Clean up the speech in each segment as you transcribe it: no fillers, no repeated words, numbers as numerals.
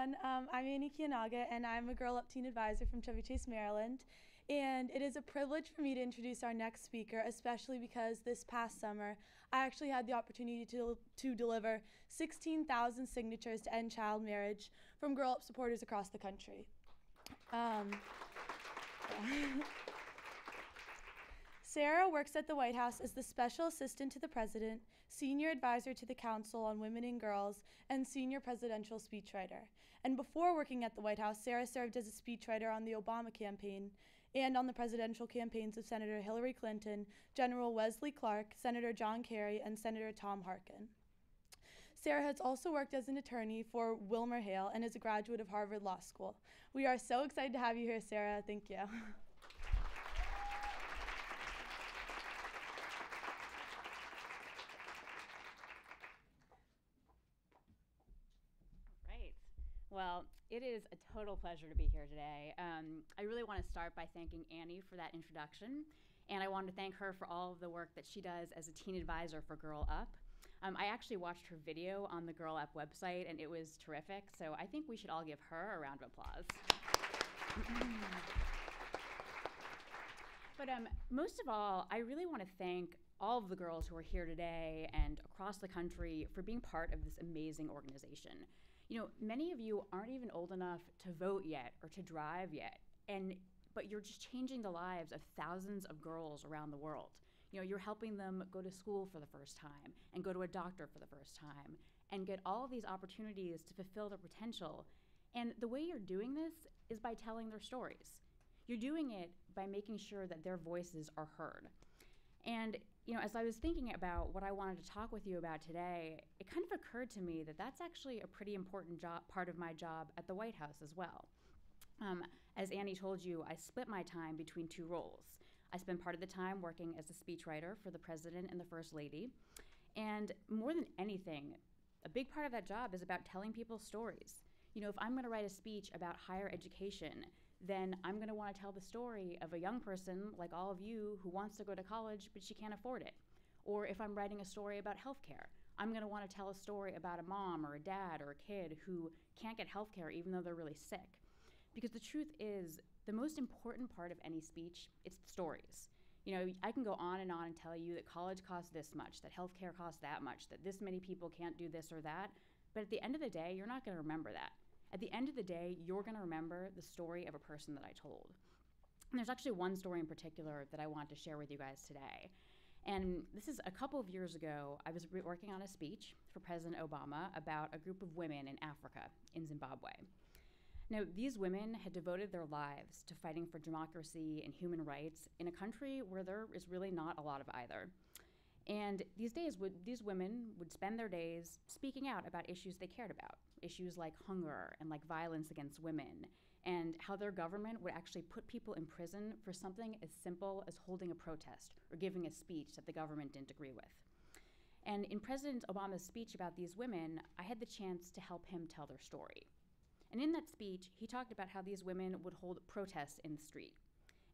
everyone. I'm Annie Kianaga, and I'm a Girl Up Teen Advisor from Chevy Chase, Maryland. And it is a privilege for me to introduce our next speaker, especially because this past summer, I actually had the opportunity to deliver 16,000 signatures to end child marriage from Girl Up supporters across the country. Sarah works at the White House as the Special Assistant to the President, Senior Advisor to the Council on Women and Girls, and Senior Presidential Speechwriter. And before working at the White House, Sarah served as a speechwriter on the Obama campaign and on the presidential campaigns of Senator Hillary Clinton, General Wesley Clark, Senator John Kerry, and Senator Tom Harkin. Sarah has also worked as an attorney for WilmerHale and is a graduate of Harvard Law School. We are so excited to have you here, Sarah. Thank you. Well, it is a total pleasure to be here today. I really want to start by thanking Annie for that introduction, and I want to thank her for all of the work that she does as a teen advisor for Girl Up. I actually watched her video on the Girl Up website, and it was terrific, so I think we should all give her a round of applause. But most of all, I really want to thank all of the girls who are here today and across the country for being part of this amazing organization. You know, many of you aren't even old enough to vote yet or to drive yet, but you're just changing the lives of thousands of girls around the world. You know, you're helping them go to school for the first time and go to a doctor for the first time and get all of these opportunities to fulfill their potential. And the way you're doing this is by telling their stories. You're doing it by making sure that their voices are heard. And you know, as I was thinking about what I wanted to talk with you about today, it kind of occurred to me that that's actually a pretty important part of my job at the White House as well. As Annie told you, I split my time between two roles. I spend part of the time working as a speechwriter for the President and the First Lady. And more than anything, a big part of that job is about telling people stories. You know, if I'm going to write a speech about higher education, then I'm going to want to tell the story of a young person like all of you who wants to go to college but she can't afford it. Or if I'm writing a story about healthcare, I'm going to want to tell a story about a mom or a dad or a kid who can't get healthcare even though they're really sick. Because the truth is, the most important part of any speech, it's the stories. You know, I can go on and tell you that college costs this much, that healthcare costs that much, that this many people can't do this or that, but at the end of the day, you're not going to remember that. At the end of the day, you're going to remember the story of a person that I told. And there's actually one story in particular that I want to share with you guys today. And this is a couple of years ago. I was working on a speech for President Obama about a group of women in Africa, in Zimbabwe. Now, these women had devoted their lives to fighting for democracy and human rights in a country where there is really not a lot of either. And these women would spend their days speaking out about issues they cared about, issues like hunger and like violence against women, and how their government would actually put people in prison for something as simple as holding a protest or giving a speech that the government didn't agree with. And in President Obama's speech about these women, I had the chance to help him tell their story. And in that speech, he talked about how these women would hold protests in the street.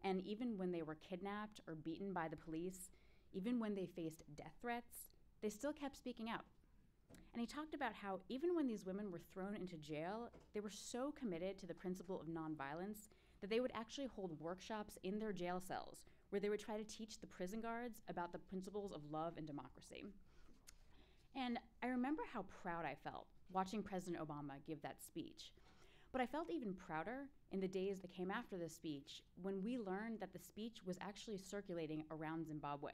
And even when they were kidnapped or beaten by the police, even when they faced death threats, they still kept speaking out. And he talked about how even when these women were thrown into jail, they were so committed to the principle of nonviolence that they would actually hold workshops in their jail cells where they would try to teach the prison guards about the principles of love and democracy. And I remember how proud I felt watching President Obama give that speech. But I felt even prouder in the days that came after the speech when we learned that the speech was actually circulating around Zimbabwe.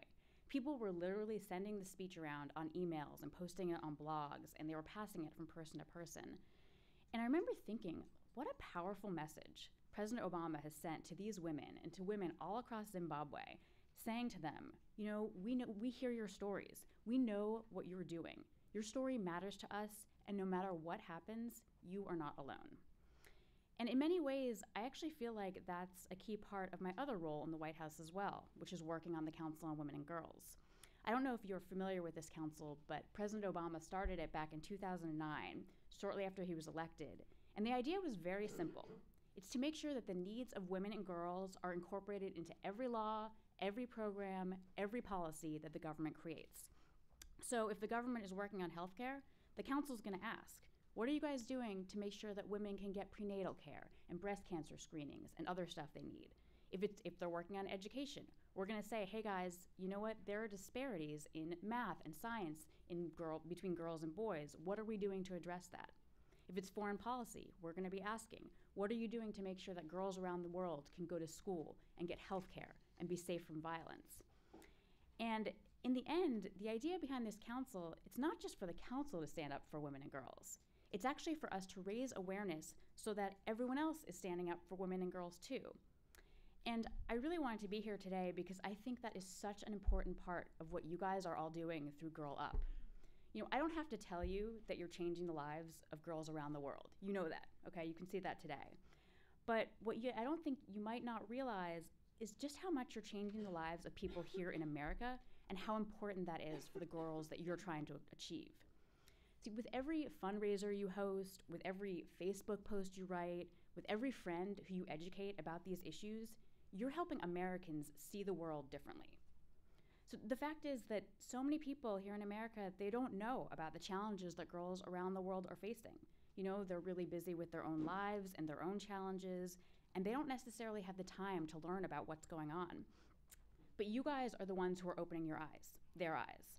People were literally sending the speech around on emails and posting it on blogs, and they were passing it from person to person. And I remember thinking, what a powerful message President Obama has sent to these women and to women all across Zimbabwe, saying to them, you know, we hear your stories. We know what you're doing. Your story matters to us, and no matter what happens, you are not alone. And in many ways, I actually feel like that's a key part of my other role in the White House as well, which is working on the Council on Women and Girls. I don't know if you're familiar with this council, but President Obama started it back in 2009, shortly after he was elected. And the idea was very simple. It's to make sure that the needs of women and girls are incorporated into every law, every program, every policy that the government creates. So if the government is working on healthcare, the council is going to ask, What are you guys doing to make sure that women can get prenatal care and breast cancer screenings and other stuff they need? If they're working on education, we're going to say, hey guys, you know what? There are disparities in math and science between girls and boys. What are we doing to address that? If it's foreign policy, we're going to be asking, what are you doing to make sure that girls around the world can go to school and get health care and be safe from violence? And in the end, the idea behind this council, it's not just for the council to stand up for women and girls. It's actually for us to raise awareness so that everyone else is standing up for women and girls too. And I really wanted to be here today because I think that is such an important part of what you guys are all doing through Girl Up. I don't have to tell you that you're changing the lives of girls around the world. You know that, okay? You can see that today. But I don't think you might not realize is just how much you're changing the lives of people here in America and how important that is for the goals that you're trying to achieve. See, with every fundraiser you host, with every Facebook post you write, with every friend who you educate about these issues, you're helping Americans see the world differently. So the fact is that so many people here in America, they don't know about the challenges that girls around the world are facing. They're really busy with their own lives and their own challenges, and they don't necessarily have the time to learn about what's going on. But you guys are the ones who are opening their eyes.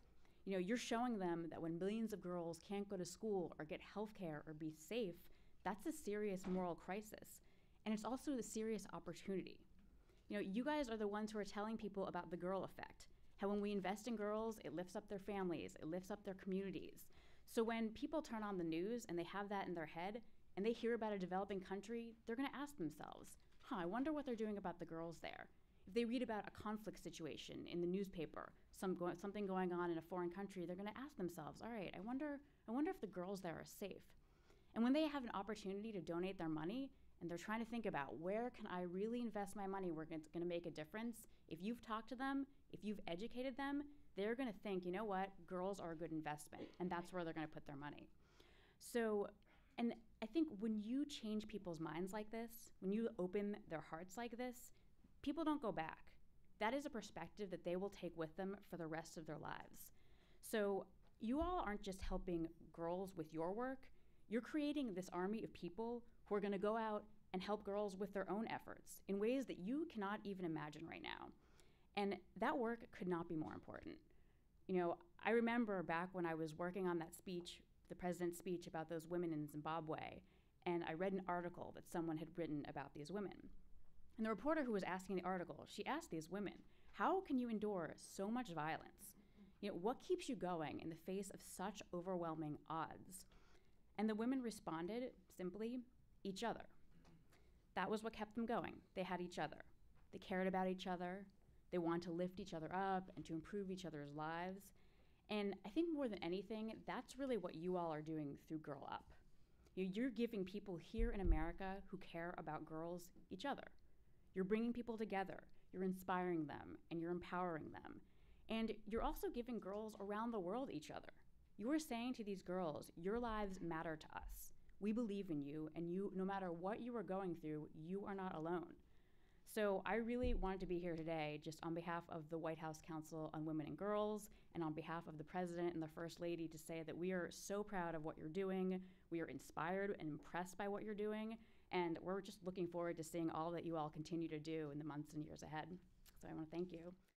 You're showing them that when millions of girls can't go to school or get health care or be safe, that's a serious moral crisis. And it's also a serious opportunity. You guys are the ones who are telling people about the girl effect, how when we invest in girls, it lifts up their families, it lifts up their communities. So when people turn on the news and they have that in their head and they hear about a developing country, they're going to ask themselves, I wonder what they're doing about the girls there. If they read about a conflict situation in the newspaper, something going on in a foreign country, they're going to ask themselves, all right, I wonder if the girls there are safe. And when they have an opportunity to donate their money and they're trying to think about where can I really invest my money where it's going to make a difference, if you've talked to them, if you've educated them, they're going to think, you know what, girls are a good investment, and that's where they're going to put their money. So, and I think when you change people's minds like this, when you open their hearts like this, people don't go back. That is a perspective that they will take with them for the rest of their lives. So you all aren't just helping girls with your work, you're creating this army of people who are going to go out and help girls with their own efforts in ways that you cannot even imagine right now. And that work could not be more important. I remember back when I was working on that speech, the president's speech about those women in Zimbabwe, and I read an article that someone had written about these women. And the reporter who was asking the article, she asked these women, how can you endure so much violence? What keeps you going in the face of such overwhelming odds? And the women responded simply, each other. That was what kept them going. They had each other. They cared about each other. They want to lift each other up and to improve each other's lives. And I think more than anything, that's really what you all are doing through Girl Up. You're giving people here in America who care about girls each other. You're bringing people together. You're inspiring them and you're empowering them. And you're also giving girls around the world each other. You are saying to these girls, your lives matter to us. We believe in you, and no matter what you are going through, you are not alone. So I really wanted to be here today just on behalf of the White House Council on Women and Girls and on behalf of the President and the First Lady to say that we are so proud of what you're doing. We are inspired and impressed by what you're doing, and we're just looking forward to seeing all that you all continue to do in the months and years ahead. So I want to thank you.